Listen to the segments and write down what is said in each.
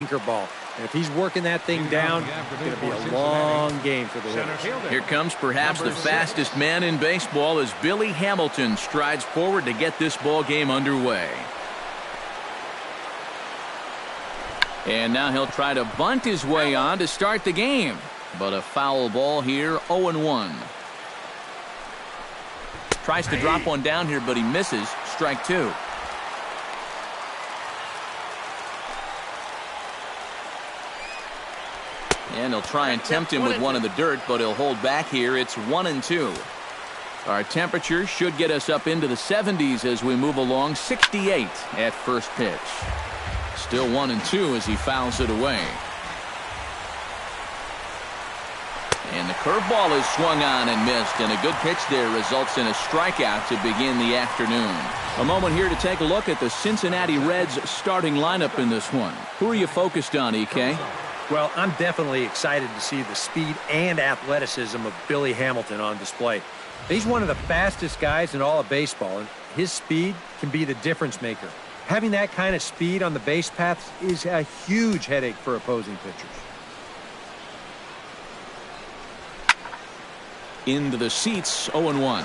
sinker ball. And if he's working that thing down, it's going to be a long game for the hitters. Here comes perhaps the fastest man in baseball as Billy Hamilton strides forward to get this ball game underway. And now he'll try to bunt his way on to start the game. But a foul ball here, 0-1. Tries to drop one down here, but he misses. Strike two. And he'll try and tempt him with one in the dirt, but he'll hold back here. It's 1-2. Our temperature should get us up into the 70s as we move along. 68 at first pitch. Still 1-2 as he fouls it away. And the curveball is swung on and missed, and a good pitch there results in a strikeout to begin the afternoon. A moment here to take a look at the Cincinnati Reds starting lineup in this one. Who are you focused on, EK? Well, I'm definitely excited to see the speed and athleticism of Billy Hamilton on display. He's one of the fastest guys in all of baseball, and his speed can be the difference maker. Having that kind of speed on the base paths is a huge headache for opposing pitchers. Into the seats, 0-1.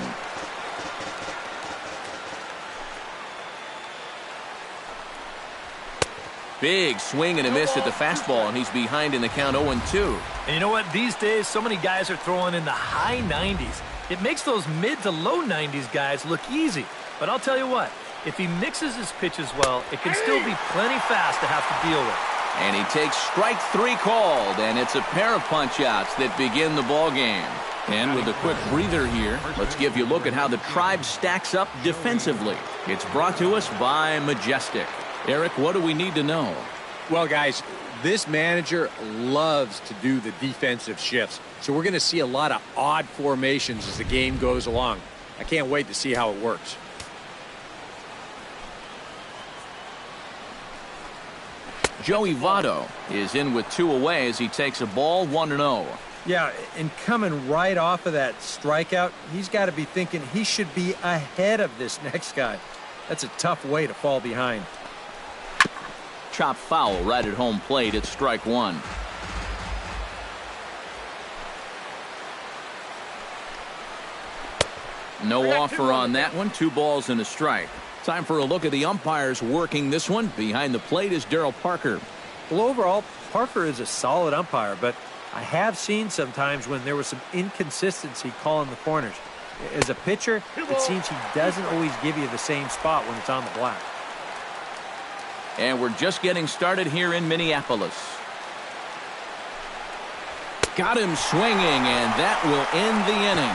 Big swing and a miss at the fastball, and he's behind in the count, 0-2. And you know what? These days, so many guys are throwing in the high 90s. It makes those mid to low 90s guys look easy. But I'll tell you what, if he mixes his pitches well, it can still be plenty fast to have to deal with. And he takes strike three called, and it's a pair of punch-outs that begin the ball game. And with a quick breather here, let's give you a look at how the Tribe stacks up defensively. It's brought to us by Majestic. Eric, what do we need to know? Well, guys, this manager loves to do the defensive shifts. So we're going to see a lot of odd formations as the game goes along. I can't wait to see how it works. Joey Votto is in with two away as he takes a ball, 1-0. Yeah, and coming right off of that strikeout, he's got to be thinking he should be ahead of this next guy. That's a tough way to fall behind. Chop foul right at home plate. It's strike one. No offer on that one. 2 balls and a strike. Time for a look at the umpires working this one. Behind the plate is Daryl Parker. Well, overall, Parker is a solid umpire, but I have seen sometimes when there was some inconsistency calling the corners. As a pitcher, it seems he doesn't always give you the same spot when it's on the black. And we're just getting started here in Minneapolis. Got him swinging, and that will end the inning.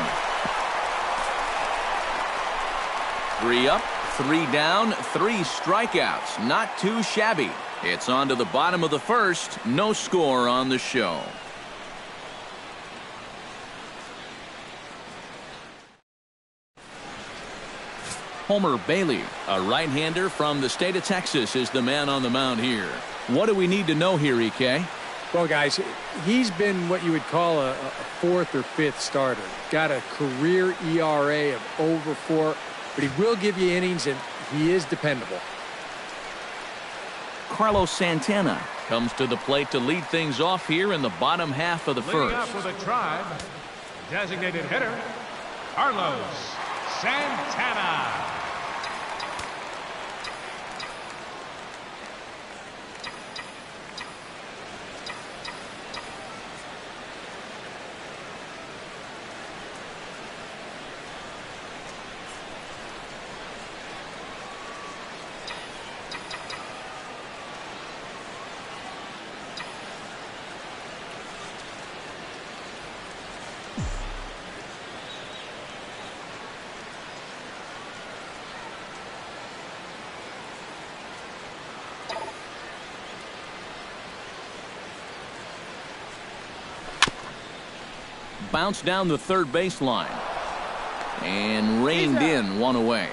3 up, 3 down, 3 strikeouts. Not too shabby. It's on to the bottom of the first. No score on the show. Homer Bailey, a right-hander from the state of Texas, is the man on the mound here. What do we need to know here, EK? Well, guys, he's been what you would call a 4th or 5th starter. Got a career ERA of over 4, but he will give you innings, and he is dependable. Carlos Santana comes to the plate to lead things off here in the bottom half of the first. Leading up for the Tribe, designated hitter, Carlos Santana. Bounced down the third baseline and reined in, 1 away.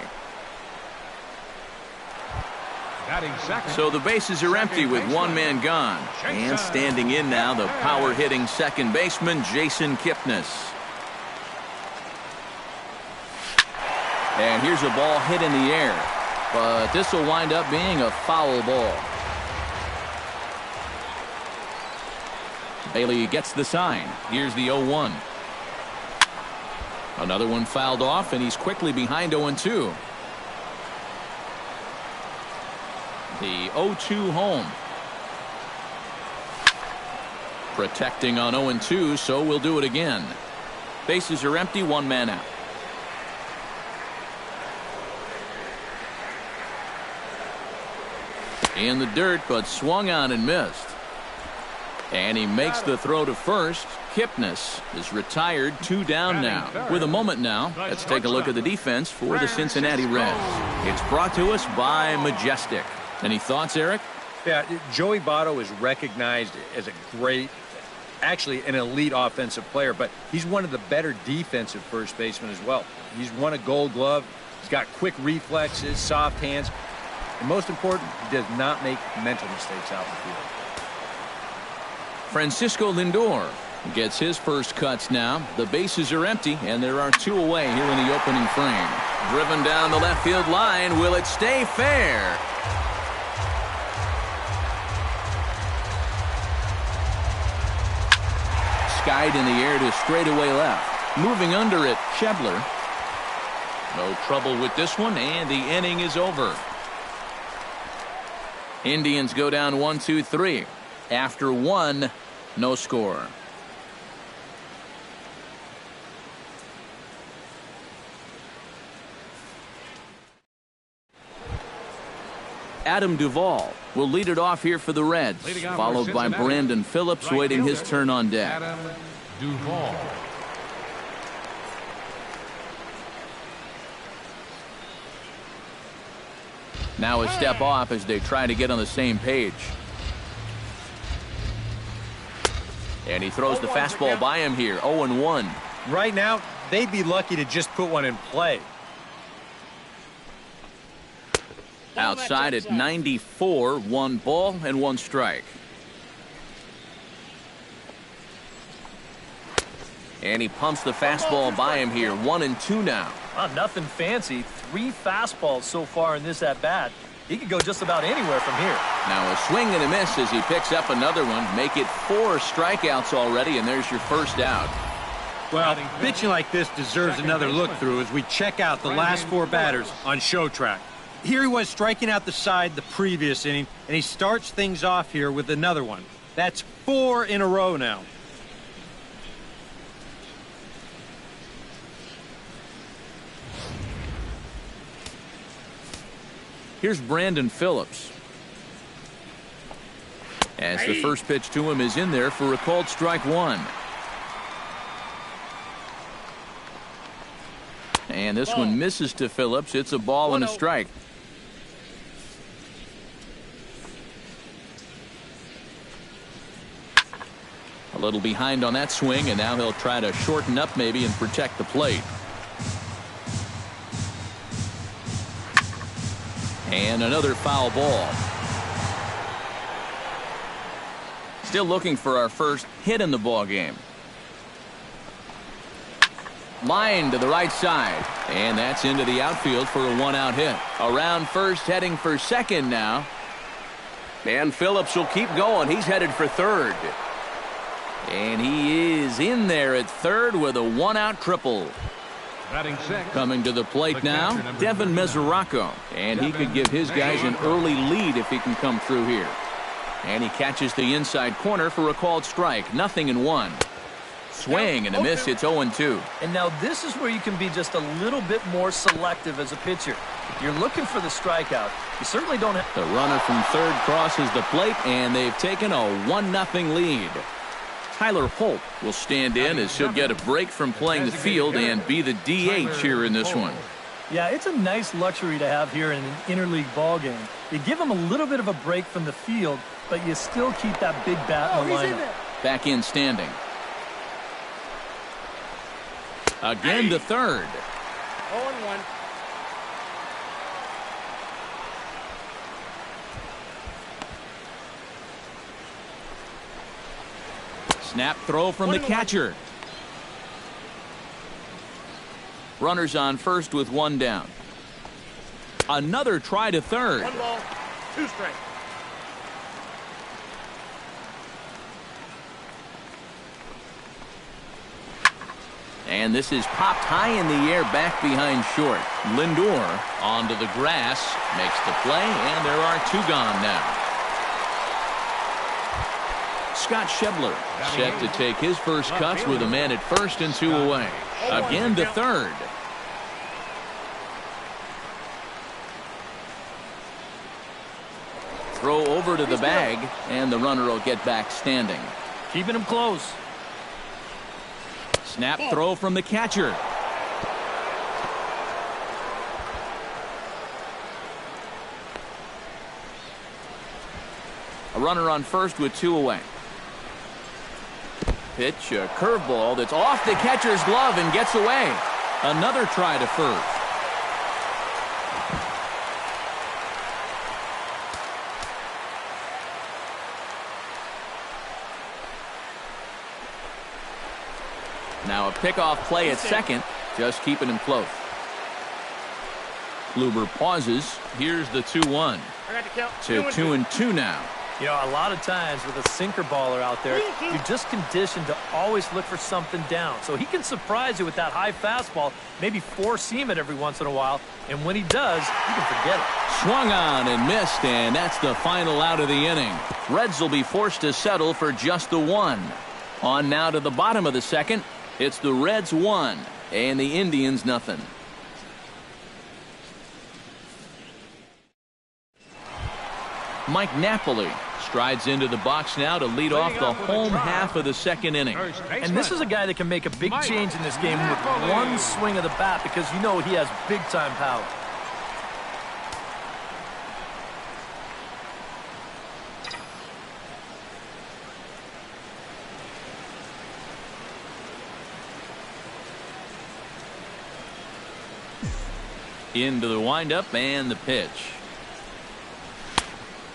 So the bases are empty with 1 man gone. And standing in now, the power-hitting second baseman, Jason Kipnis. And here's a ball hit in the air. But this will wind up being a foul ball. Bailey gets the sign. Here's the 0-1. Another one fouled off, and he's quickly behind 0-2. The 0-2 home. Protecting on 0-2, so we'll do it again. Bases are empty, one man out. In the dirt, but swung on and missed. And he makes the throw to first. Kipnis is retired, 2 down now. With a moment now, let's take a look at the defense for the Cincinnati Reds. It's brought to us by Majestic. Any thoughts, Eric? Yeah, Joey Votto is recognized as a great, actually an elite offensive player, but he's one of the better defensive first basemen as well. He's won a Gold Glove. He's got quick reflexes, soft hands, and most important, he does not make mental mistakes out in the field. Francisco Lindor gets his first cuts now. The bases are empty, and there are 2 away here in the opening frame. Driven down the left field line. Will it stay fair? Skied in the air to straightaway left. Moving under it, Schebler. No trouble with this one, and the inning is over. Indians go down 1-2-3. After 1, no score. Adam Duvall will lead it off here for the Reds, followed by Brandon Phillips waiting his turn on deck. Adam Duvall. Now a step off as they try to get on the same page. And he throws the fastball by him here, 0-1. Right now, they'd be lucky to just put one in play. Outside at 94, 1 ball and 1 strike. And he pumps the fastball by him here, 1-2 now. Nothing fancy. 3 fastballs so far in this at-bat. He could go just about anywhere from here. Now a swing and a miss as he picks up another one. Make it 4 strikeouts already, and there's your first out. Well, pitching like this deserves another look-through as we check out the last 4 batters on Show Track. Here he was striking out the side the previous inning, and he starts things off here with another one. That's 4 in a row now. Here's Brandon Phillips. As the first pitch to him is in there for a called strike 1. And this one misses to Phillips. It's a ball and a strike. A little behind on that swing, and now he'll try to shorten up maybe and protect the plate. And another foul ball. Still looking for our first hit in the ball game. Line to the right side, and that's into the outfield for a 1-out hit. Around first, heading for second now. And Phillips will keep going. He's headed for third. And he is in there at third with a 1-out triple. Batting sixth. Coming to the plate now, Devin Mesoraco. And he could give his guys an early lead if he can come through here. And he catches the inside corner for a called strike. 0-1. Swing and a miss. It's 0-2. And now this is where you can be just a little bit more selective as a pitcher. You're looking for the strikeout. You certainly don't have... The runner from third crosses the plate, and they've taken a 1-0 lead. Tyler Holt will stand in as he'll get a break from playing the field and be the DH here in this one. Yeah, it's a nice luxury to have here in an interleague ball game. You give him a little bit of a break from the field, but you still keep that big bat in the lineup. Back in standing. Again to third. 0-1. Snap throw from the catcher. Runners on first with 1 down. Another try to third. 1 ball, 2 strikes. And this is popped high in the air back behind short. Lindor onto the grass, makes the play, and there are 2 gone now. Scott Schebler set to take his first cuts with a man at first and 2 away. Again to third. Throw over to the bag, and the runner will get back standing. Keeping him close. Snap throw from the catcher. A runner on first with 2 away. Pitch, a curveball that's off the catcher's glove and gets away. Another try to first. Now a pickoff play at second, just keeping him close. Kluber pauses. Here's the 2-1. To 2-2 now. You know, a lot of times with a sinker baller out there, you're just conditioned to always look for something down. So he can surprise you with that high fastball, maybe four-seam it every once in a while, and when he does, you can forget it. Swung on and missed, and that's the final out of the inning. Reds will be forced to settle for just the 1. On now to the bottom of the second. It's the Reds 1 and the Indians nothing. Mike Napoli strides into the box now to lead off the home half of the second inning. And this is a guy that can make a big change in this game with one swing of the bat, because you know he has big-time power. Into the windup and the pitch.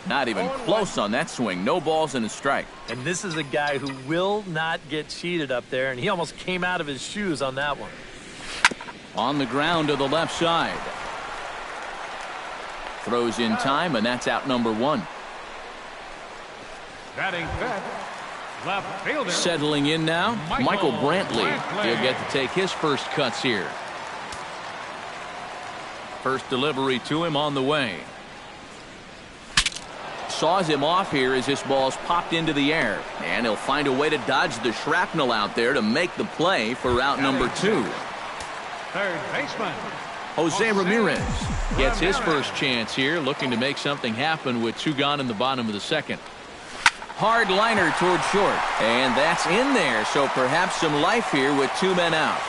Not even close on that swing. No balls and a strike. And this is a guy who will not get cheated up there, and he almost came out of his shoes on that one. On the ground to the left side. Throws in time, and that's out number 1. Batting fifth, left fielder. Settling in now, Michael Brantley. He'll get to take his first cuts here. First delivery to him on the way. Saws him off here as this ball's popped into the air. And he'll find a way to dodge the shrapnel out there to make the play for route number 2. Third baseman, Jose Ramirez gets his first chance here, looking to make something happen with 2 gone in the bottom of the second. Hard liner toward short. And that's in there, so perhaps some life here with 2 men out.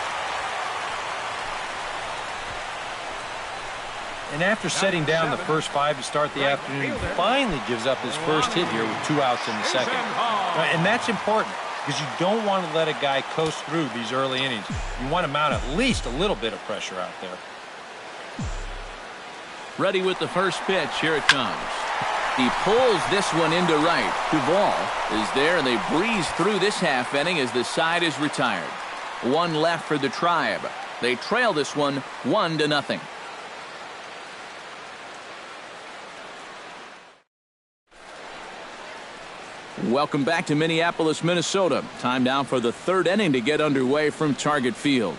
And after setting down the first 5 to start the afternoon, he finally gives up his first hit here with 2 outs in the second. And that's important, because you don't want to let a guy coast through these early innings. You want to mount at least a little bit of pressure out there. Ready with the first pitch. Here it comes. He pulls this one into right. Duvall is there, and they breeze through this half inning as the side is retired. 1 left for the Tribe. They trail this one 1-0. Welcome back to Minneapolis, Minnesota. Time now for the 3rd inning to get underway from Target Field.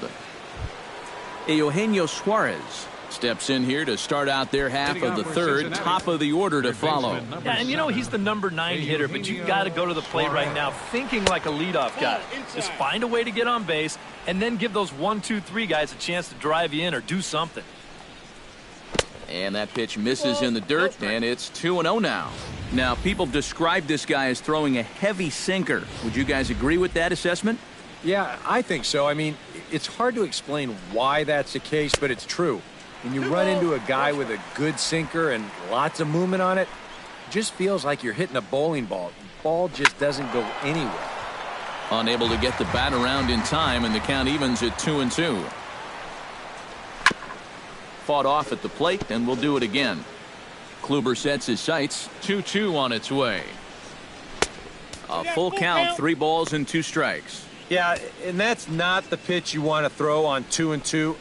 Eugenio Suarez steps in here to start out their half of the 3rd, top of the order to follow. Yeah, and you know he's the number 9 hitter, but you've got to go to the plate right now thinking like a leadoff guy. Just find a way to get on base and then give those 1, 2, 3 guys a chance to drive you in or do something. And that pitch misses in the dirt, and it's 2-0 now. Now, people describe this guy as throwing a heavy sinker. Would you guys agree with that assessment? Yeah, I think so. I mean, it's hard to explain why that's the case, but it's true. When you run into a guy with a good sinker and lots of movement on it, it just feels like you're hitting a bowling ball. The ball just doesn't go anywhere. Unable to get the bat around in time, and the count evens at 2-2. Fought off at the plate, and we'll do it again. Kluber sets his sights. 2-2 on its way. A full count, 3 balls and 2 strikes. Yeah, and that's not the pitch you want to throw on 2-2.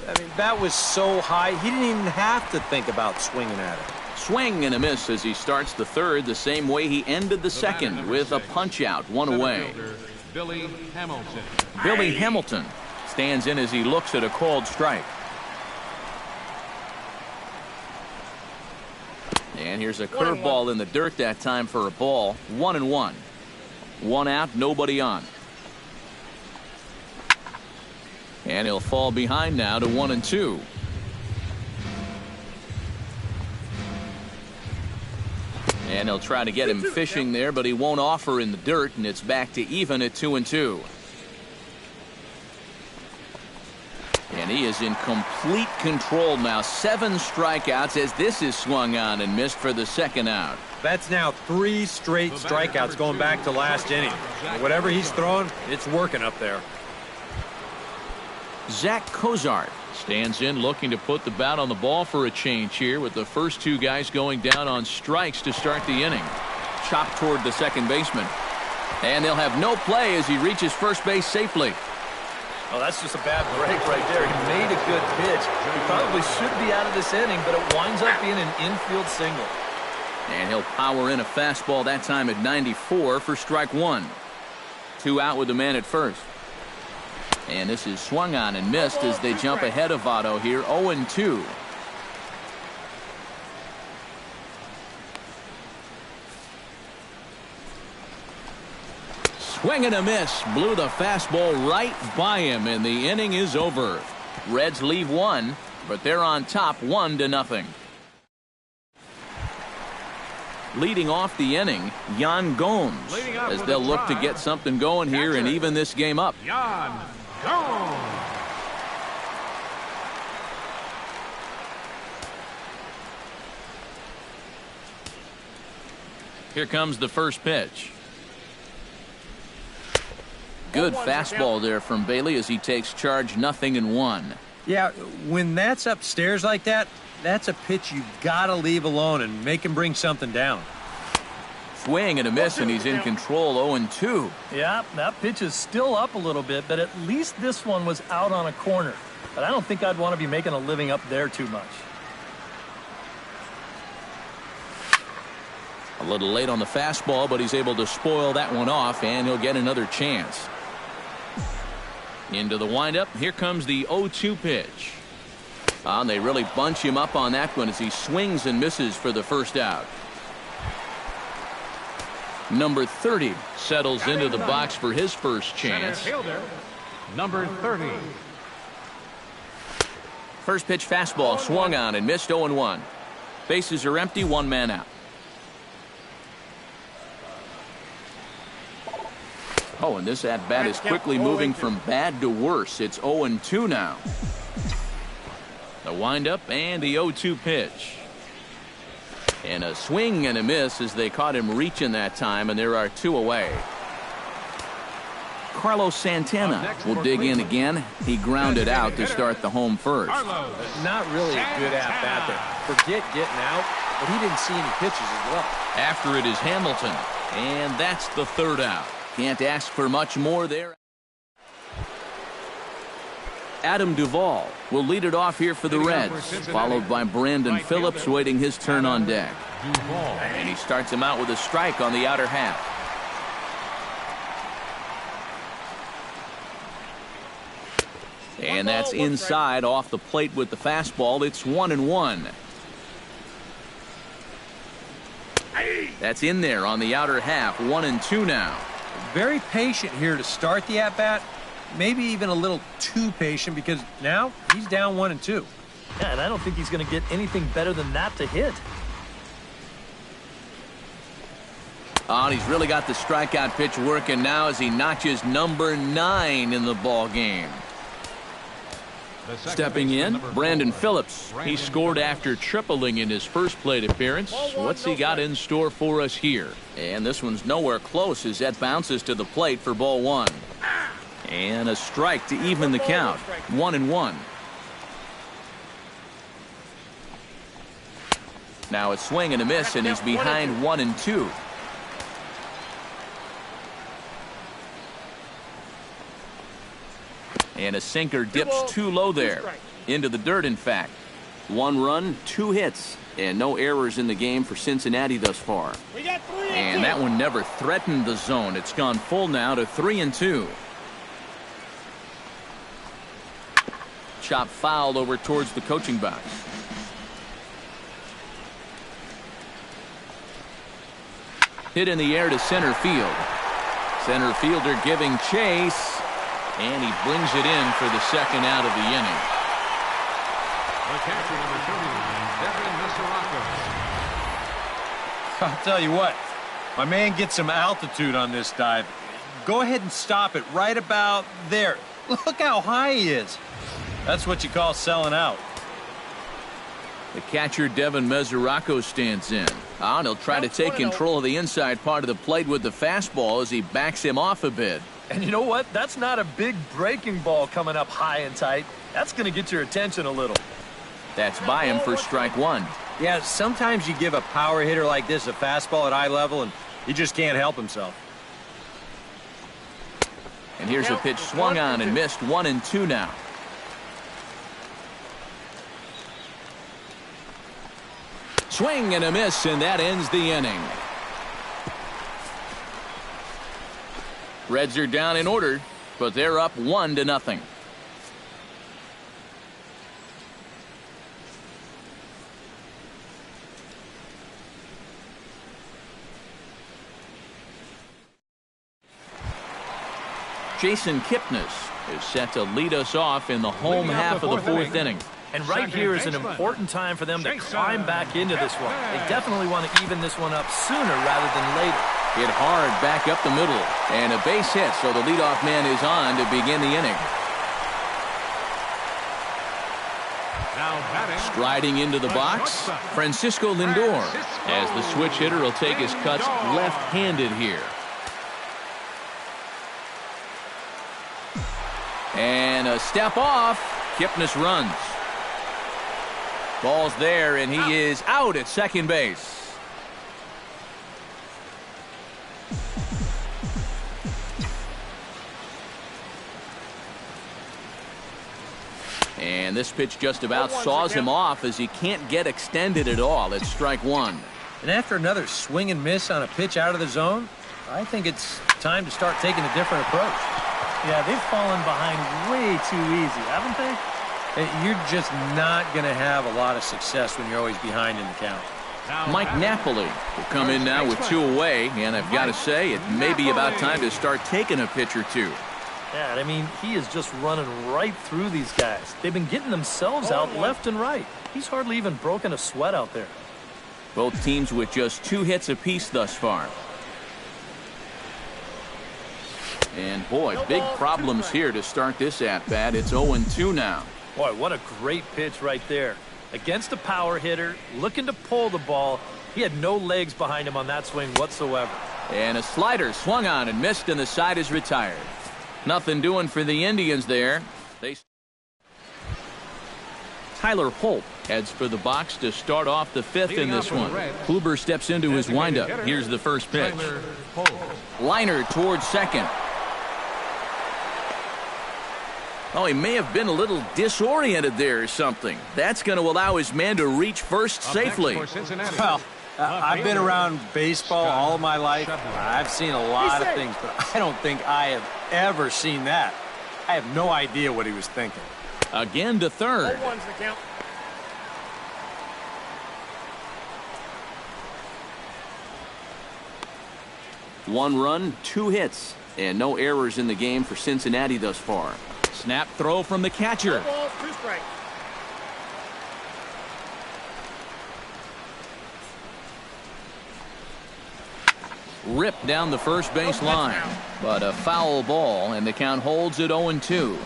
I mean, that was so high, he didn't even have to think about swinging at it. Swing and a miss as he starts the 3rd the same way he ended the 2nd with a punch out, 1 away. Billy Hamilton. Billy Hamilton Stands in as he looks at a called strike. And here's a curveball in the dirt that time for a ball. 1-1. One out, nobody on. And he'll fall behind now to 1-2. And he'll try to get him fishing there, but he won't offer in the dirt, and it's back to even at 2-2. And he is in complete control now. 7 strikeouts as this is swung on and missed for the second out. That's now 3 straight strikeouts going back to last inning. Whatever he's throwing, it's working up there. Zach Cozart stands in looking to put the bat on the ball for a change here with the first 2 guys going down on strikes to start the inning. Chopped toward the second baseman. And they'll have no play as he reaches first base safely. Oh, that's just a bad break right there. He made a good pitch. He probably should be out of this inning, but it winds up being an infield single. And he'll power in a fastball that time at 94 for strike 1. 2 out with the man at first. And this is swung on and missed as they jump ahead of Votto here, 0-2. Swing and a miss. Blew the fastball right by him, and the inning is over. Reds leave 1, but they're on top 1-0. Leading off the inning, Yan Gomes, as they'll look to get something going here and even this game up. Yan Gomes. Here comes the first pitch. Good fastball there from Bailey as he takes charge, 0-1. Yeah, when that's upstairs like that, that's a pitch you gotta leave alone and make him bring something down. Swing and a miss, and he's in control, 0-2. Yeah, that pitch is still up a little bit, but at least this one was out on a corner. But I don't think I'd want to be making a living up there too much. A little late on the fastball, but he's able to spoil that one off, and he'll get another chance. Into the windup. Here comes the 0-2 pitch. And they really bunch him up on that one as he swings and misses for the first out. Number 30 settles into the box for his first chance. Center fielder, number 30. First pitch fastball swung on and missed, 0-1. Bases are empty, 1 man out. Oh, and this at-bat is quickly moving from bad to worse. It's 0-2 now. The windup and the 0-2 pitch. And a swing and a miss as they caught him reaching that time, and there are 2 away. Carlos Santana will dig in again. He grounded out to start the home first. Not really a good at-bat there. Forget getting out, but he didn't see any pitches as well. After it is Hamilton, and that's the 3rd out. Can't ask for much more there. Adam Duvall will lead it off here for the Reds, followed by Brandon Phillips waiting his turn on deck. And he starts him out with a strike on the outer half. And that's inside off the plate with the fastball. It's 1-1. That's in there on the outer half. 1-2 now. Very patient here to start the at-bat. Maybe even a little too patient because now he's down 1-2. Yeah, and I don't think he's going to get anything better than that to hit. Oh, and he's really got the strikeout pitch working now as he notches number 9 in the ball game. Stepping in, Brandon Phillips. He scored after tripling in his first plate appearance. What's he got in store for us here? And this one's nowhere close as that bounces to the plate for ball 1. And a strike to even the count. 1-1. Now a swing and a miss, and he's behind 1-2. And a sinker dips too low there. Into the dirt, in fact. 1 run, 2 hits, and no errors in the game for Cincinnati thus far. And that one never threatened the zone. It's gone full now to 3-2. chop foul over towards the coaching box. Hit in the air to center field. Center fielder giving chase, and he brings it in for the second out of the inning. The catcher, number 39, Devin Mesoraco. I'll tell you what, my man gets some altitude on this dive. Go ahead and stop it right about there. Look how high he is. That's what you call selling out. The catcher, Devin Mesoraco, stands in. And he'll try to take control of the inside part of the plate with the fastball as he backs him off a bit. And you know what? That's not a big breaking ball coming up high and tight. That's going to get your attention a little. That's by him for strike one. Yeah, sometimes you give a power hitter like this a fastball at eye level, and he just can't help himself. And here's a pitch swung on and missed. 1-2 now. Swing and a miss, and that ends the inning. Reds are down in order, but they're up 1-0. Jason Kipnis is set to lead us off in the home half of the fourth inning. And right here is an important time for them to climb back into this one. They definitely want to even this one up sooner rather than later. Hit hard back up the middle. And a base hit, so the leadoff man is on to begin the inning. Now batting. Striding into the box, Francisco Lindor, as the switch hitter will take his cuts left-handed here. And a step off. Kipnis runs. Ball's there, and he is out at second base. And this pitch just about saws him off as he can't get extended at all. It's strike one. And after another swing and miss on a pitch out of the zone, I think it's time to start taking a different approach. Yeah, they've fallen behind way too easy, haven't they? You're just not going to have a lot of success when you're always behind in the count. Mike Napoli will come in now with two away, and I've got to say, it may be about time to start taking a pitch or two. Yeah, I mean, he is just running right through these guys. They've been getting themselves out left and right. He's hardly even broken a sweat out there. Both teams with just 2 hits apiece thus far. And boy, big problems here to start this at-bat. It's 0-2 now. Boy, what a great pitch right there. Against a power hitter, looking to pull the ball. He had no legs behind him on that swing whatsoever. And a slider swung on and missed, and the side is retired. Nothing doing for the Indians there. Tyler Holt heads for the box to start off the fifth in this one. Kluber steps into his windup. Here's the first pitch. Liner towards second. Oh, he may have been a little disoriented there or something. That's going to allow his man to reach first safely. Well, I've been around baseball all of my life. I've seen a lot of things, but I don't think I have ever seen that. I have no idea what he was thinking. Again to third. One run, 2 hits, and no errors in the game for Cincinnati thus far. Snap throw from the catcher. Ripped down the first base line, but a foul ball, and the count holds at 0-2.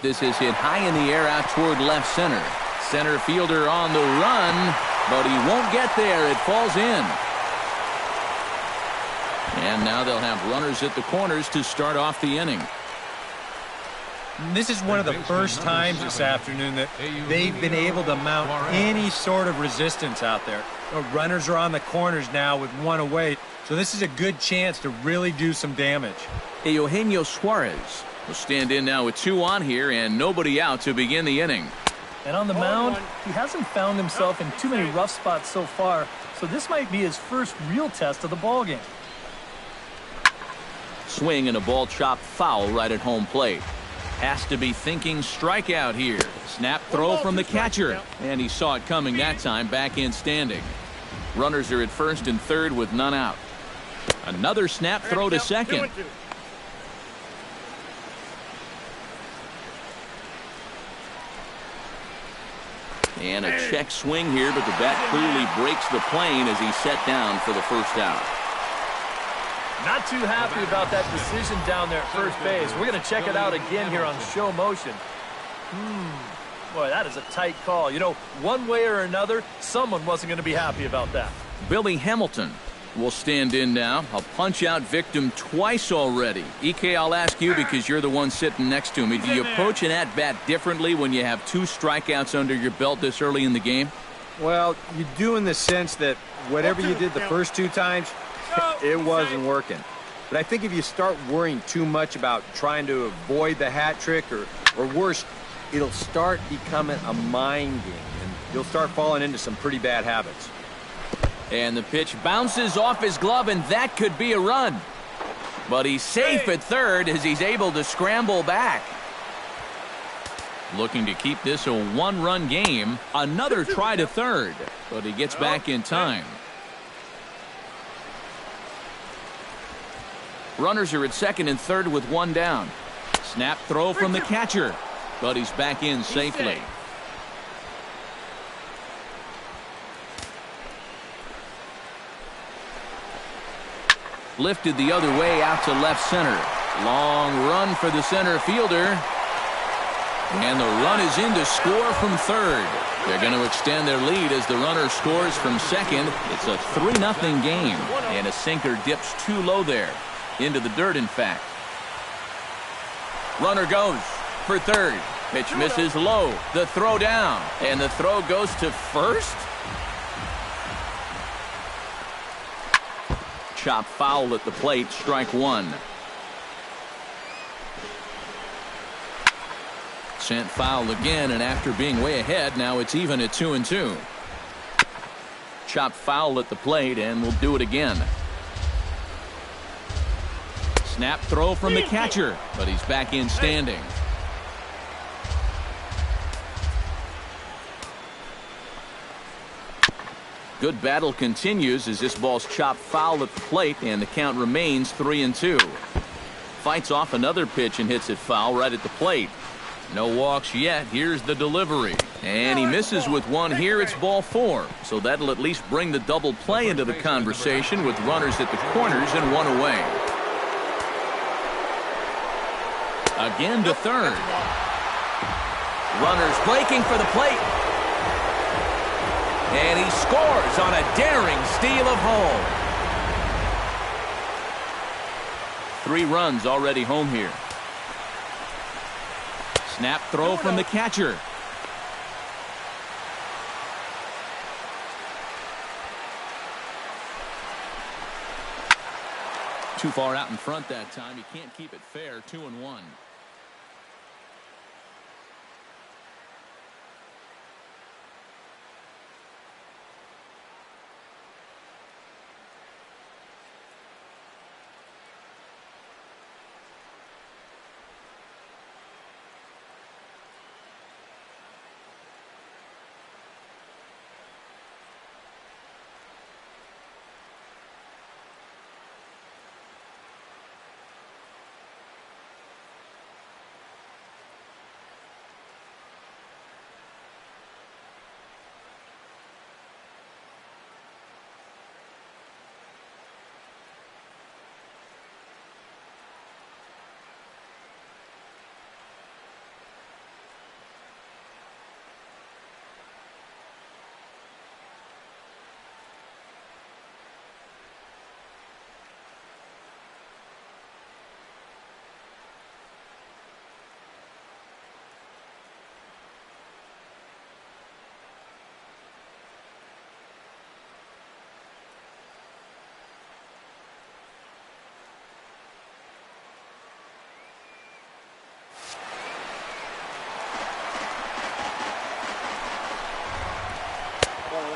This is hit high in the air out toward left center. Center fielder on the run, but he won't get there. It falls in. And now they'll have runners at the corners to start off the inning. This is one of the first times this afternoon that they've been able to mount any sort of resistance out there. Runners are on the corners now with 1 away, so this is a good chance to really do some damage. Eugenio Suarez will stand in now with 2 on here and nobody out to begin the inning. And on the mound, he hasn't found himself in too many rough spots so far, so this might be his first real test of the ballgame. Swing and a ball chopped foul right at home plate. Has to be thinking strikeout here. Snap throw from the catcher. And he saw it coming that time, back in standing. Runners are at first and third with none out. Another snap throw to second. And a check swing here, but the bat clearly breaks the plane as he's set down for the first out. Not too happy about that decision down there at first base. We're going to check it out again here on show motion. Boy, that is a tight call. You know, one way or another, someone wasn't going to be happy about that. Billy Hamilton will stand in now. A punch-out victim twice already. EK, I'll ask you because you're the one sitting next to me. Do you approach an at-bat differently when you have 2 strikeouts under your belt this early in the game? Well, you do in the sense that whatever you did the first 2 times, it wasn't working. But I think if you start worrying too much about trying to avoid the hat trick or worse, it'll start becoming a mind game, and you'll start falling into some pretty bad habits. And the pitch bounces off his glove, and that could be a run. But he's safe at third as he's able to scramble back. Looking to keep this a 1-run game. Another try to third, but he gets back in time. Runners are at second and third with 1 down. Snap throw from the catcher, but he's back in safely. Lifted the other way out to left center. Long run for the center fielder. And the run is in to score from third. They're going to extend their lead as the runner scores from second. It's a 3-0 game. And a sinker dips too low there. Into the dirt, in fact. Runner goes for third. Pitch misses low. The throw down. And the throw goes to first. Chop foul at the plate. Strike 1. Sent foul again, and after being way ahead, now it's even at 2-2. Chop foul at the plate, and we'll do it again. Snap throw from the catcher, but he's back in standing. Good battle continues as this ball's chopped foul at the plate, and the count remains 3-2. Fights off another pitch and hits it foul right at the plate. No walks yet. Here's the delivery. And he misses with one here. It's ball 4. So that'll at least bring the double play into the conversation with runners at the corners and 1 away. Again to third. Runners breaking for the plate. And he scores on a daring steal of home. 3 runs already home here. Snap throw from the catcher. Too far out in front that time. He can't keep it fair. 2-1.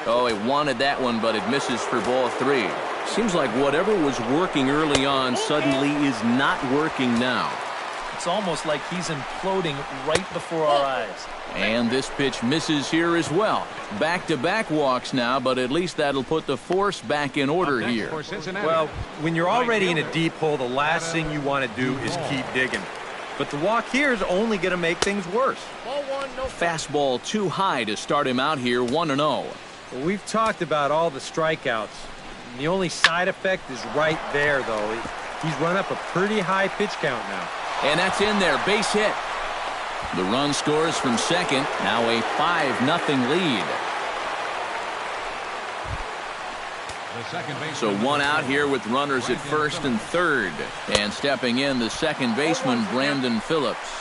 Oh, he wanted that one, but it misses for ball 3. Seems like whatever was working early on suddenly is not working now. It's almost like he's imploding right before our eyes. And this pitch misses here as well. Back-to-back walks now, but at least that'll put the force back in order here. Well, when you're already in a deep hole, the last thing you want to do is keep digging. But the walk here is only going to make things worse. Fastball too high to start him out here 1-0. Well, we've talked about all the strikeouts. And the only side effect is right there, though. He's run up a pretty high pitch count now. And that's in there, base hit. The run scores from second, now a 5-0 lead. So one out here with runners at first and third. And stepping in, the second baseman, Brandon Phillips.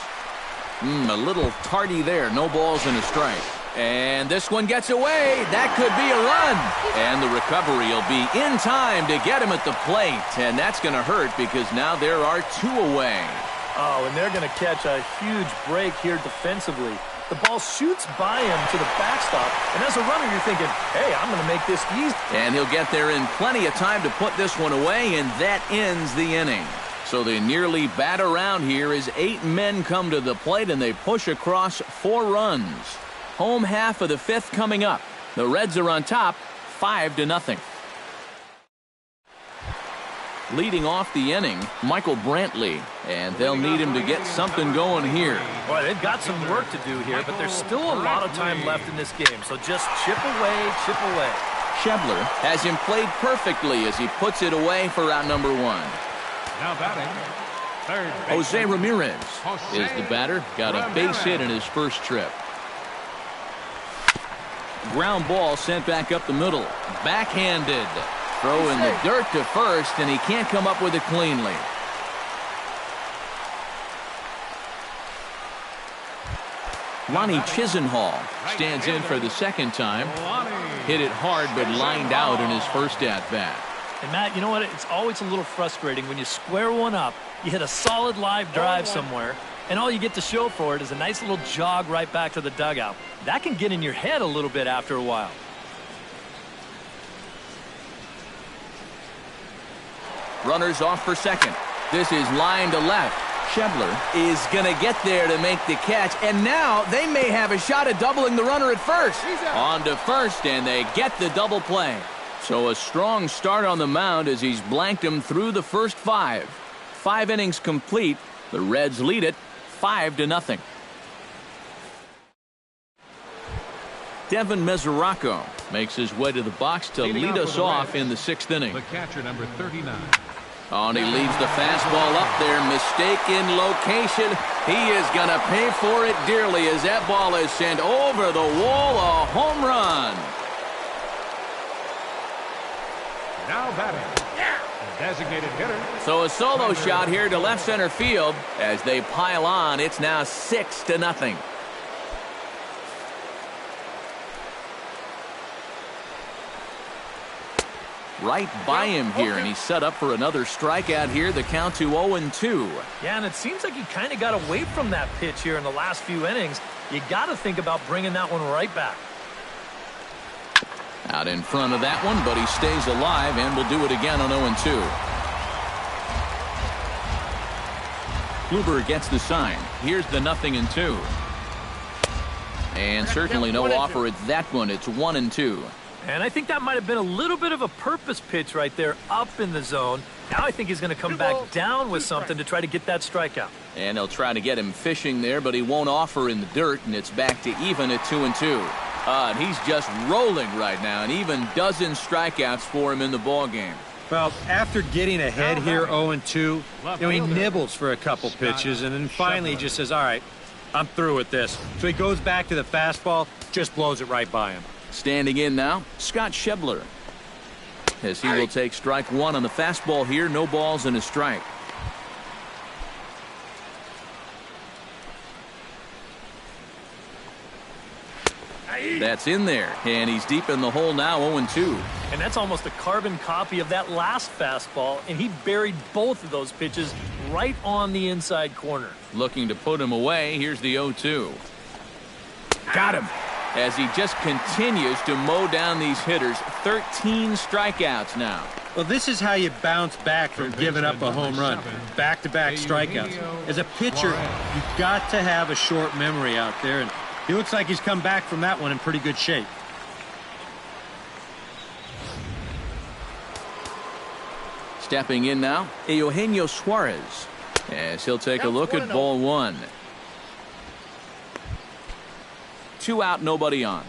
A little tardy there, no balls and a strike. And this one gets away. That could be a run. And the recovery will be in time to get him at the plate. And that's going to hurt because now there are two away. Oh, and they're going to catch a huge break here defensively. The ball shoots by him to the backstop. And as a runner, you're thinking, hey, I'm going to make this easy. And he'll get there in plenty of time to put this one away, and that ends the inning. So they nearly bat around here as 8 men come to the plate, and they push across 4 runs. Home half of the 5th coming up. The Reds are on top, 5-0. Leading off the inning, Michael Brantley, and they'll need him to get something going here. Boy, they've got some work to do here, but there's still a lot of time left in this game, so just chip away, chip away. Schebler has him played perfectly as he puts it away for out number 1. Now batting, third Jose Ramirez is the batter. Got a base hit in his first trip. Ground ball sent back up the middle. Backhanded. Throw in the dirt to first, and he can't come up with it cleanly. Lonnie Chisenhall stands in for the second time. Hit it hard, but lined out in his first at-bat. And Matt, you know what? It's always a little frustrating when you square one up, you hit a solid live drive somewhere, and all you get to show for it is a nice little jog right back to the dugout. That can get in your head a little bit after a while. Runners off for second. This is line to left. Schebler is going to get there to make the catch, and now they may have a shot at doubling the runner at first. On to first, and they get the double play. So a strong start on the mound as he's blanked him through the first 5. 5 innings complete. The Reds lead it 5-0. Devin Mesoraco makes his way to the box to lead us off in the 6th inning. The catcher, number 39. Oh, and he leaves the fastball up there. Mistaken location. He is going to pay for it dearly as that ball is sent over the wall. A home run. Now batting, the designated hitter. So a solo shot here to left center field. As they pile on, it's now 6-0. Right by him here, and he's set up for another strikeout here. The count to 0-2. Yeah, and it seems like he kind of got away from that pitch here in the last few innings. You got to think about bringing that one right back. Out in front of that one, but he stays alive and will do it again on 0-2. Kluber gets the sign. Here's the 0-2. And certainly no offer at that one. It's 1-2. And I think that might have been a little bit of a purpose pitch right there up in the zone. Now I think he's going to come back down with something to try to get that strikeout. And they'll try to get him fishing there, but he won't offer in the dirt, and it's back to even at 2-2. And he's just rolling right now, and even dozens strikeouts for him in the ballgame. Well, after getting ahead here 0-2, he nibbles for a couple pitches, and then finally he just says, all right, I'm through with this. So he goes back to the fastball, just blows it right by him. Standing in now, Scott Schebler. As he will take strike 1 on the fastball here, no balls and a strike. That's in there, and he's deep in the hole now, 0-2. And that's almost a carbon copy of that last fastball, and he buried both of those pitches right on the inside corner. Looking to put him away, here's the 0-2. Got him. As he just continues to mow down these hitters. 13 strikeouts now. Well, this is how you bounce back from giving up a home run. Back-to-back strikeouts. As a pitcher, you've got to have a short memory out there, and he looks like he's come back from that one in pretty good shape. Stepping in now, Eugenio Suarez, as he'll take a look at ball one. 2 out, nobody on.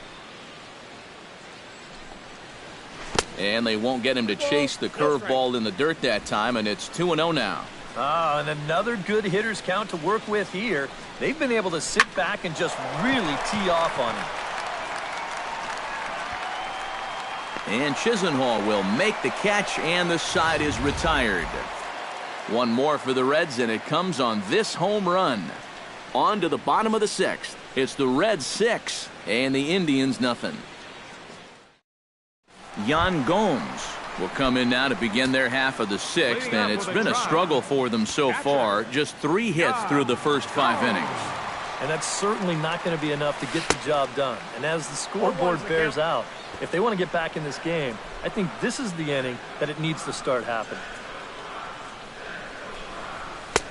And they won't get him to chase the curveball in the dirt that time, and it's 2-0 now. And another good hitter's count to work with here. They've been able to sit back and just really tee off on him. And Chisenhall will make the catch, and the side is retired. One more for the Reds, and it comes on this home run. On to the bottom of the 6th. It's the Reds 6 and the Indians nothing. Yan Gomes will come in now to begin their half of the 6th, and it's been a struggle for them so far. Just 3 hits through the first 5 innings. And that's certainly not going to be enough to get the job done. And as the scoreboard bears out, if they want to get back in this game, I think this is the inning that it needs to start happening.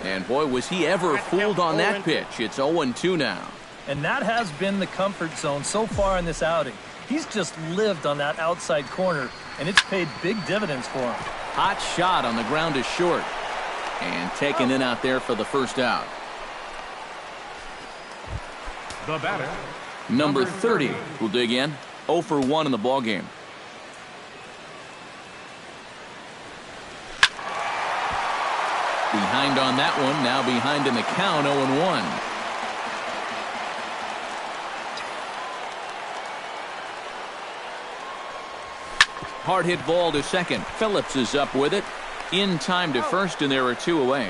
And boy, was he ever fooled on that pitch. It's 0-2 now. And that has been the comfort zone so far in this outing. He's just lived on that outside corner, and it's paid big dividends for him. Hot shot on the ground is short. And taken in out there for the first out. The batter, Number 30 will dig in. 0 for 1 in the ballgame. Behind on that one. Now behind in the count, 0-1. Hard hit ball to second. Phillips is up with it. In time to first, and there are 2 away.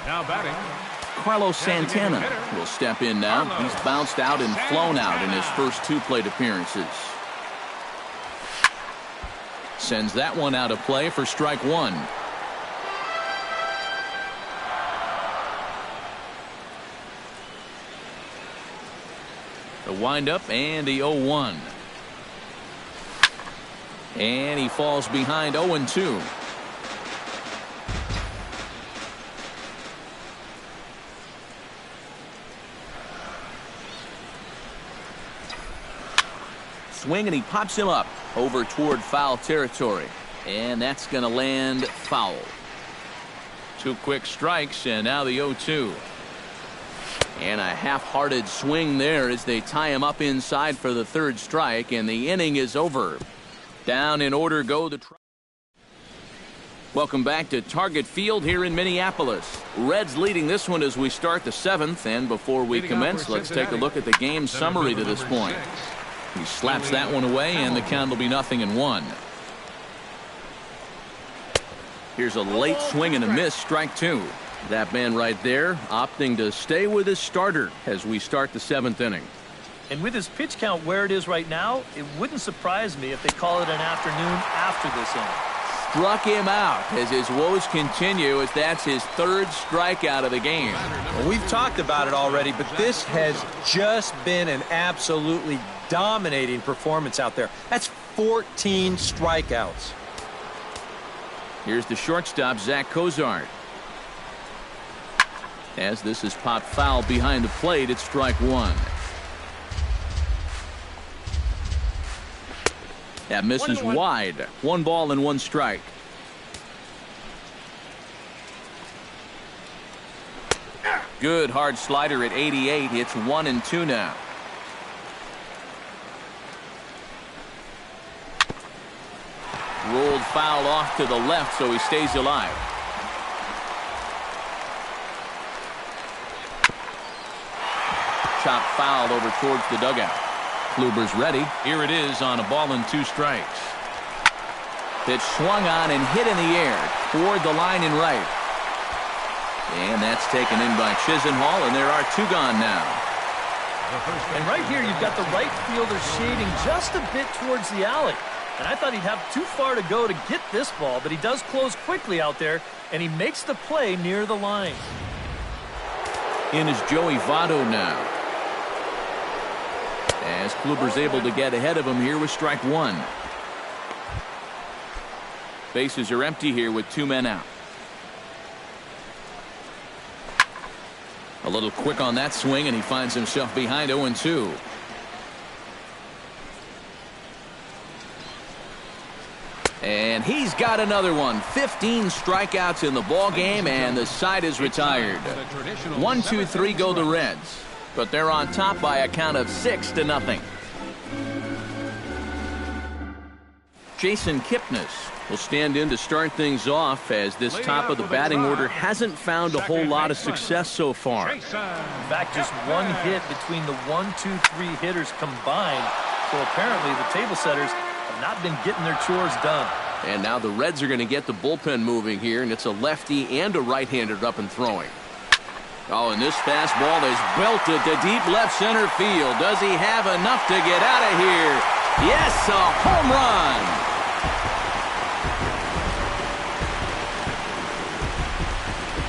now batting, Carlos Santana will step in now. He's bounced out and flown out in his first 2 plate appearances. Sends that one out of play for strike 1. The windup and the 0-1. And he falls behind 0-2. Swing, and he pops him up over toward foul territory. And that's going to land foul. 2 quick strikes, and now the 0-2. And a half-hearted swing there as they tie him up inside for the 3rd strike, and the inning is over. Down in order go the Welcome back to Target Field here in Minneapolis. Reds leading this one as we start the 7th, and before we commence, let's take a look at the game summary to this point. He slaps that one away, and the count will be 0-1. Here's a late swing and a miss, strike 2. That man right there opting to stay with his starter as we start the 7th inning. And with his pitch count where it is right now, it wouldn't surprise me if they call it an afternoon after this inning. Struck him out as his woes continue, as that's his 3rd strikeout of the game. Well, we've talked about it already, but this has just been an absolutely dominating performance out there. That's 14 strikeouts. Here's the shortstop, Zach Cozart. As this is popped foul behind the plate, it's strike 1. That misses wide. 1 ball and 1 strike. Good hard slider at 88. It's 1-2 now. Rolled foul off to the left, so he stays alive. Chop foul over towards the dugout. Kluber's ready. Here it is on a ball and 2 strikes. Pitch swung on and hit in the air toward the line and right. And that's taken in by Chisenhall, and there are 2 gone now. And right here, you've got the right fielder shading just a bit towards the alley. And I thought he'd have too far to go to get this ball, but he does close quickly out there, and he makes the play near the line. In is Joey Votto now, as Kluber's able to get ahead of him here with strike 1. Bases are empty here with 2 men out. A little quick on that swing, and he finds himself behind 0-2. And he's got another one. 15 strikeouts in the ball game, and the side is retired. 1-2-3 go the Reds, but they're on top by a count of 6-0. Jason Kipnis will stand in to start things off, as this top of the batting order hasn't found a whole lot of success so far. In fact, just one hit between the 1, 2, 3 hitters combined. So apparently the table setters have not been getting their chores done. And now the Reds are going to get the bullpen moving here, and it's a lefty and a right-hander up and throwing. Oh, and this fastball is belted to deep left center field. Does he have enough to get out of here? Yes, a home run.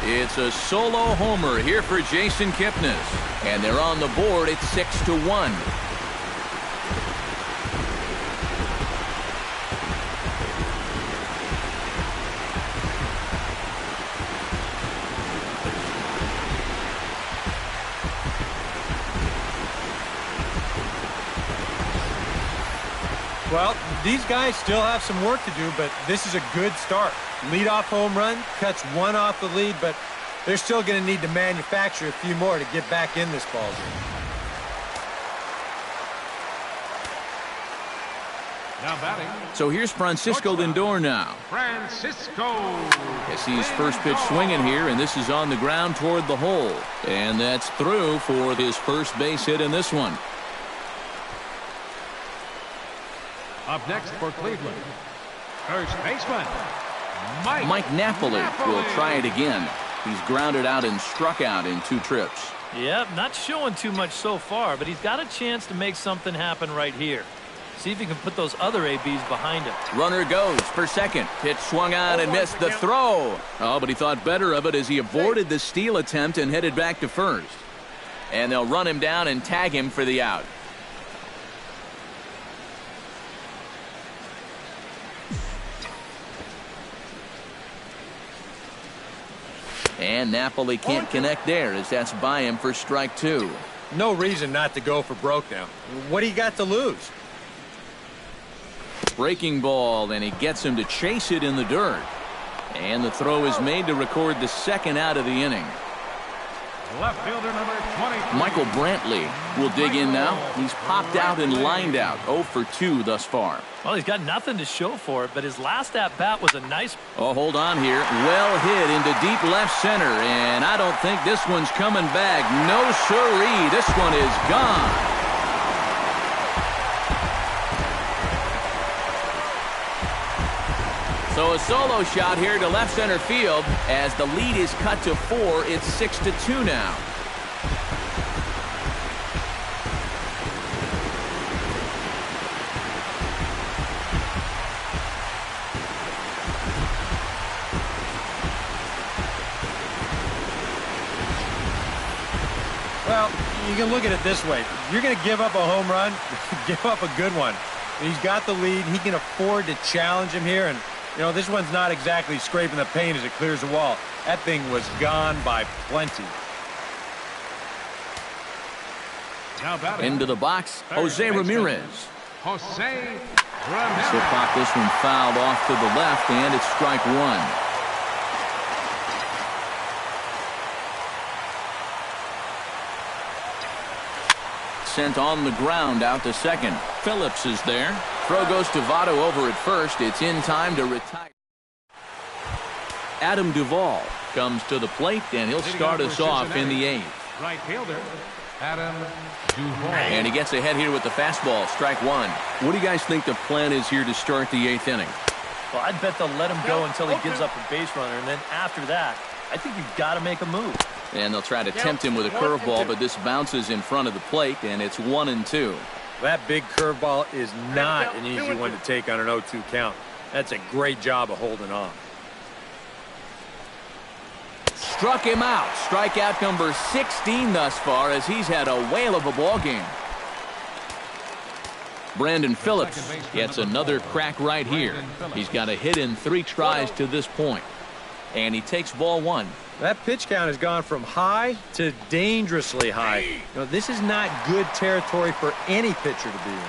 It's a solo homer here for Jason Kipnis, and they're on the board at 6-1. Well, these guys still have some work to do, but this is a good start. Leadoff home run, cuts one off the lead, but they're still going to need to manufacture a few more to get back in this ball game. Now batting. So here's Francisco Lindor now. Francisco. Yes, he's first pitch swinging here, and this is on the ground toward the hole. And that's through for his first base hit in this one. Up next for Cleveland, first baseman, Mike Napoli will try it again. He's grounded out and struck out in 2 trips. Yep, not showing too much so far, but he's got a chance to make something happen right here. See if he can put those other ABs behind him. Runner goes for second. Pitch swung on and missed the throw. Oh, but he thought better of it as he aborted the steal attempt and headed back to first. And they'll run him down and tag him for the out. And Napoli can't connect there, as that's by him for strike 2. No reason not to go for broke now. What do you got to lose? Breaking ball, and he gets him to chase it in the dirt. And the throw is made to record the second out of the inning. left fielder number 23. Michael Brantley will dig in now. He's popped out and lined out. 0 for 2 thus far. Well, he's got nothing to show for it, but his last at-bat was a nice... Oh, hold on here. Well hit into deep left center, and I don't think this one's coming back. No siree. This one is gone. So a solo shot here to left center field as the lead is cut to 4. It's 6-2 now. Well, you can look at it this way. You're going to give up a home run, give up a good one. He's got the lead. He can afford to challenge him here, and you know, this one's not exactly scraping the paint as it clears the wall. That thing was gone by plenty. Now batting. Into the box, Jose Ramirez. Jose He'll Ramirez. pop this one fouled off to the left, and it's strike 1. Sent on the ground out to second. Phillips is there. Throw goes to Votto over at first. It's in time to retire. Adam Duvall comes to the plate, and he'll start us off in the 8th. Right fielder Adam Duvall. And he gets ahead here with the fastball, strike 1. What do you guys think the plan is here to start the 8th inning? Well, I'd bet they'll let him go until he gives up a base runner, and then after that, I think you've got to make a move. And they'll try to tempt him with a curveball, but this bounces in front of the plate, and it's 1-2. That big curveball is not an easy one to take on an 0-2 count. That's a great job of holding on. Struck him out. Strikeout number 16 thus far, as he's had a whale of a ball game. Brandon Phillips gets another crack right here. He's got a hit in 3 tries to this point. And he takes ball 1. That pitch count has gone from high to dangerously high. You know, this is not good territory for any pitcher to be in.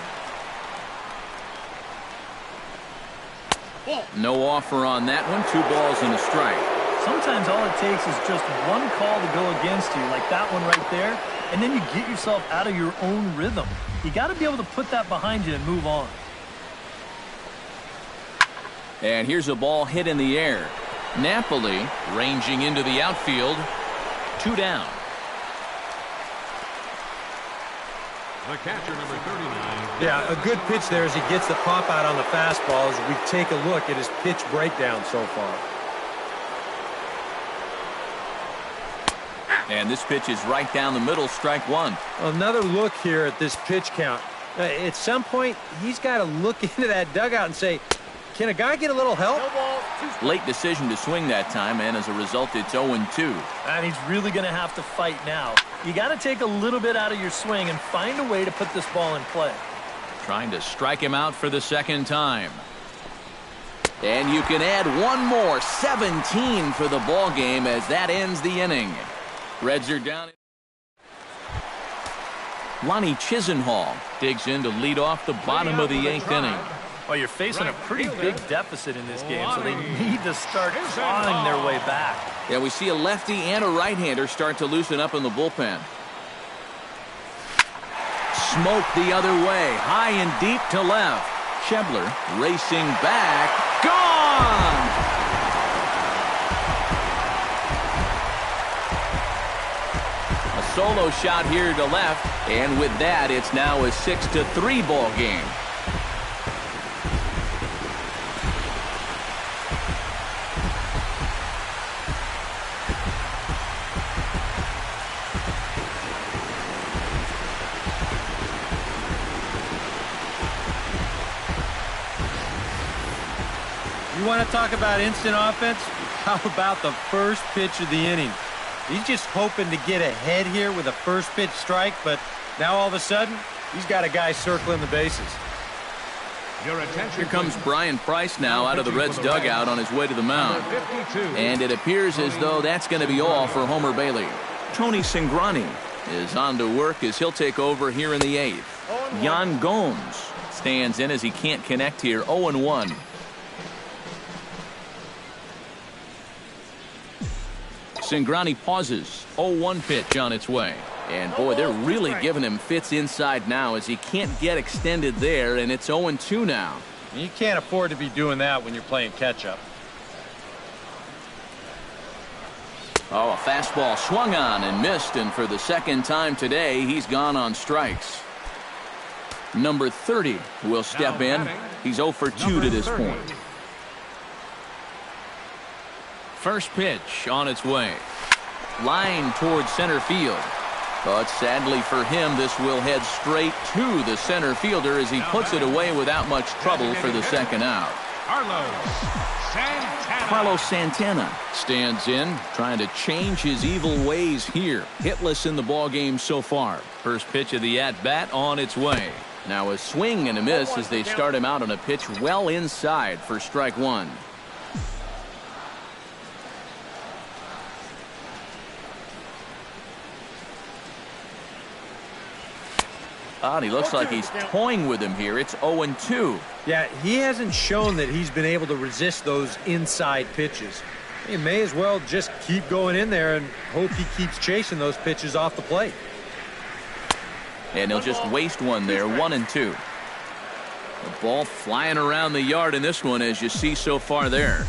No offer on that one. 2 balls and a strike. Sometimes all it takes is just one call to go against you, like that one right there, and then you get yourself out of your own rhythm. You got to be able to put that behind you and move on. And here's a ball hit in the air. Napoli ranging into the outfield. 2 down. The catcher, number 39. Yeah, a good pitch there as he gets the pop out on the fastball as we take a look at his pitch breakdown so far. And this pitch is right down the middle, strike 1. Another look here at this pitch count. At some point, he's got to look into that dugout and say, can a guy get a little help? Late decision to swing that time, and as a result, it's 0-2. And he's really going to have to fight now. You got to take a little bit out of your swing and find a way to put this ball in play. Trying to strike him out for the second time. And you can add one more. 17 for the ball game as that ends the inning. Reds are down. Lonnie Chisenhall digs in to lead off the bottom of the 8th inning. Well, you're facing a pretty big deficit in this game, so they need to start clawing their way back. Yeah, we see a lefty and a right-hander start to loosen up in the bullpen. Smoke the other way, high and deep to left. Schebler racing back. Gone! A solo shot here to left, and with that, it's now a 6-3 ball game. You want to talk about instant offense? How about the first pitch of the inning? He's just hoping to get ahead here with a first pitch strike, but now all of a sudden, he's got a guy circling the bases. Here comes Brian Price now out of the Reds dugout on his way to the mound. And it appears as though that's going to be all for Homer Bailey. Tony Cingrani is on to work as he'll take over here in the 8th. Yan Gomes stands in as he can't connect here. 0-1. Cingrani pauses. 0-1 pitch on its way. And boy, they're really giving him fits inside now as he can't get extended there, and it's 0-2 now. You can't afford to be doing that when you're playing catch-up. Oh, a fastball swung on and missed, and for the second time today, he's gone on strikes. Number 30 will step in. He's 0 for 2 to this point. First pitch on its way. Line towards center field. But sadly for him, this will head straight to the center fielder as he puts it away without much trouble for the second out. Carlos Santana stands in, trying to change his evil ways here. Hitless in the ballgame so far. First pitch of the at-bat on its way. Now a swing and a miss as they start him out on a pitch well inside for strike 1. And he looks like he's toying with him here. It's 0-2. Yeah, he hasn't shown that he's been able to resist those inside pitches. He may as well just keep going in there and hope he keeps chasing those pitches off the plate. And he'll just waste one there. 1-2. The ball flying around the yard in this one, as you see so far there.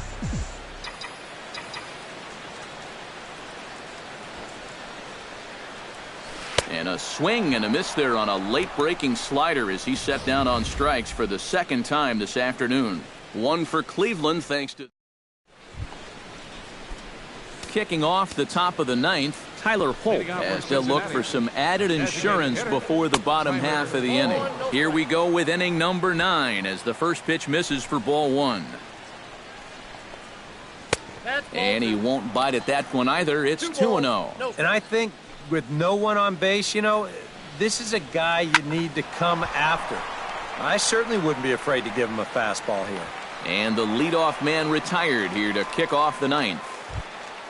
And a swing and a miss there on a late breaking slider as he set down on strikes for the second time this afternoon. One for Cleveland thanks to kicking off the top of the 9th. Tyler Holt as they'll look for some added insurance before the bottom half of the inning. Here we go with inning number 9 as the first pitch misses for ball 1. And he won't bite at that one either. It's 2-0. And I think with no one on base, you know, this is a guy you need to come after. I certainly wouldn't be afraid to give him a fastball here. And the leadoff man retired here to kick off the ninth.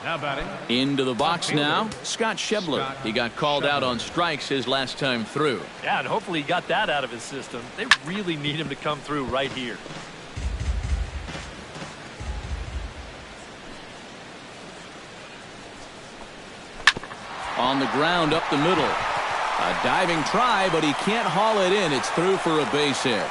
Now batting. Into the box now, Scott Schebler. He got called out on strikes his last time through. Yeah, and hopefully he got that out of his system. They really need him to come through right here. On the ground up the middle. A diving try, but he can't haul it in. It's through for a base hit.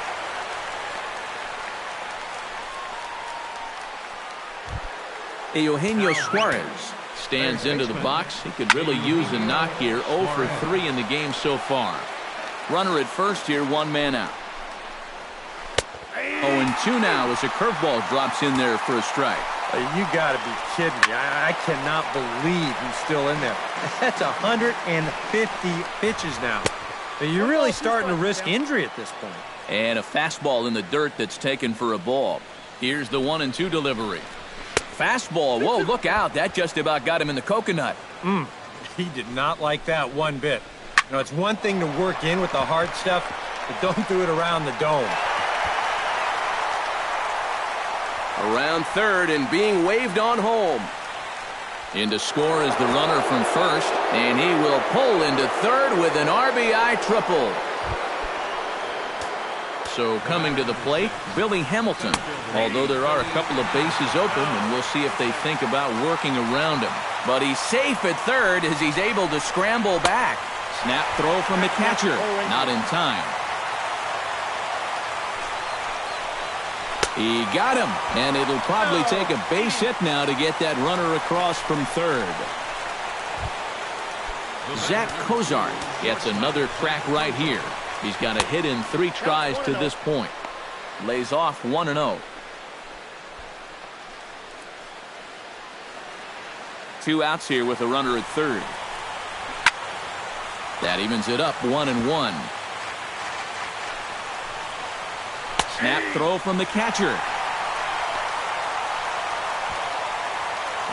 Eugenio Suarez stands into the box. He could really use a knock here. 0 for 3 in the game so far. Runner at first here, one man out. 0-2 now as a curveball drops in there for a strike. You got to be kidding me. I cannot believe he's still in there. That's 150 pitches now. You're really starting to risk injury at this point. And a fastball in the dirt that's taken for a ball. Here's the 1-2 delivery. Fastball. Whoa, look out. That just about got him in the coconut. He did not like that one bit. You know, it's one thing to work in with the hard stuff, but don't do it around the dome. Around third and being waved on home. In to score is the runner from first, and he will pull into third with an RBI triple. So coming to the plate, Billy Hamilton. Although there are a couple of bases open, and we'll see if they think about working around him. But he's safe at third as he's able to scramble back. Snap throw from the catcher. Not in time. He got him, and it'll probably take a base hit now to get that runner across from third. Zach Cozart gets another crack right here. He's got a hit in 3 tries to this point. Lays off 1-0. 2 outs here with a runner at third. That evens it up 1-1. Snap throw from the catcher.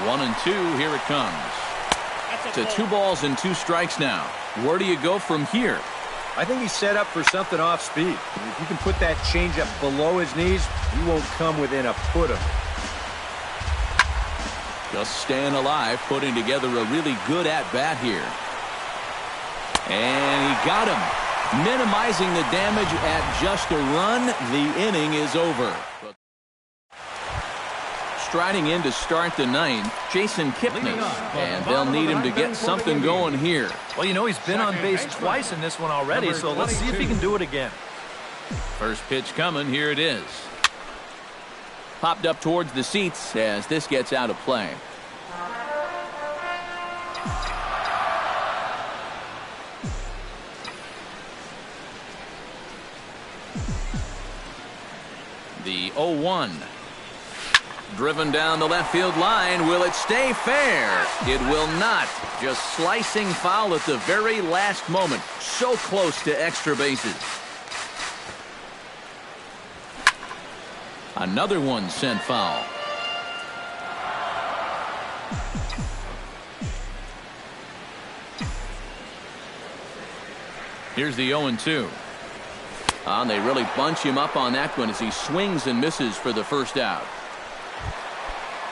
1-2, here it comes. To 2 balls and 2 strikes now. Where do you go from here? I think he's set up for something off speed. If you can put that changeup below his knees, he won't come within a foot of it. Just staying alive, putting together a really good at-bat here. And he got him. Minimizing the damage at just a run. The inning is over. Striding in to start the ninth, Jason Kipnis. And they'll need him to get something going here. Well, you know, he's been on base twice in this one already, so let's see if he can do it again. First pitch coming. Here it is. Popped up towards the seats as this gets out of play. The 0-1. Driven down the left field line. Will it stay fair? It will not. Just slicing foul at the very last moment. So close to extra bases. Another one sent foul. Here's the 0-2. And they really bunch him up on that one as he swings and misses for the first out.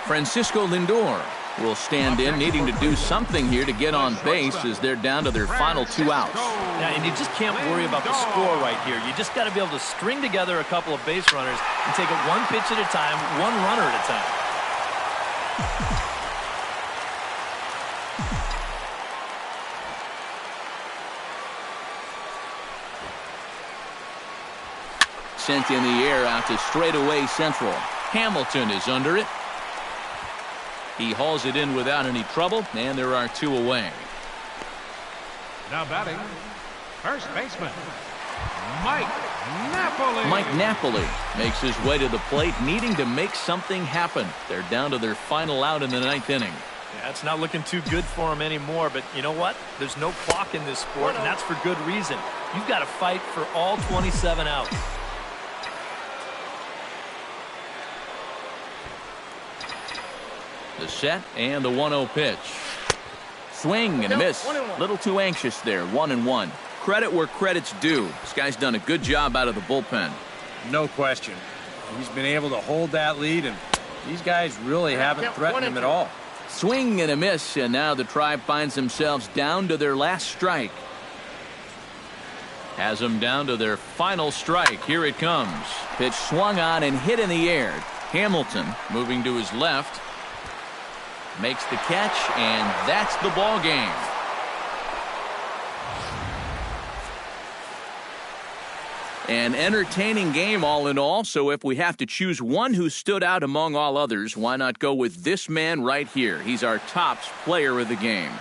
Francisco Lindor will stand in, needing to do something here to get on base as they're down to their final 2 outs. Yeah, and you just can't worry about the score right here. You just got to be able to string together a couple of base runners and take it one pitch at a time, one runner at a time. Sent in the air out to straightaway central. Hamilton is under it. He hauls it in without any trouble, and there are 2 away. Now batting, first baseman, Mike Napoli. Mike Napoli makes his way to the plate, needing to make something happen. They're down to their final out in the 9th inning. Yeah, it's not looking too good for him anymore, but you know what? There's no clock in this sport, and that's for good reason. You've got to fight for all 27 outs. The set and the 1-0 pitch. Swing and a miss. Little too anxious there. 1-1. credit where credit's due. This guy's done a good job out of the bullpen. No question. He's been able to hold that lead, and these guys really haven't threatened him at all. Swing and a miss, and now the Tribe finds themselves down to their last strike. Has them down to their final strike. Here it comes. Pitch swung on and hit in the air. Hamilton moving to his left. Makes the catch, and that's the ball game. An entertaining game all in all, so if we have to choose one who stood out among all others, why not go with this man right here? He's our top player of the game.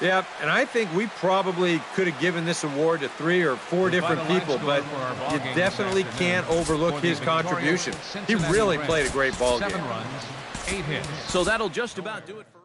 Yeah, and I think we probably could have given this award to 3 or 4 different people, but you definitely can't overlook his contribution. He really played a great ball game. 7 runs, 8 hits. So that'll just about do it for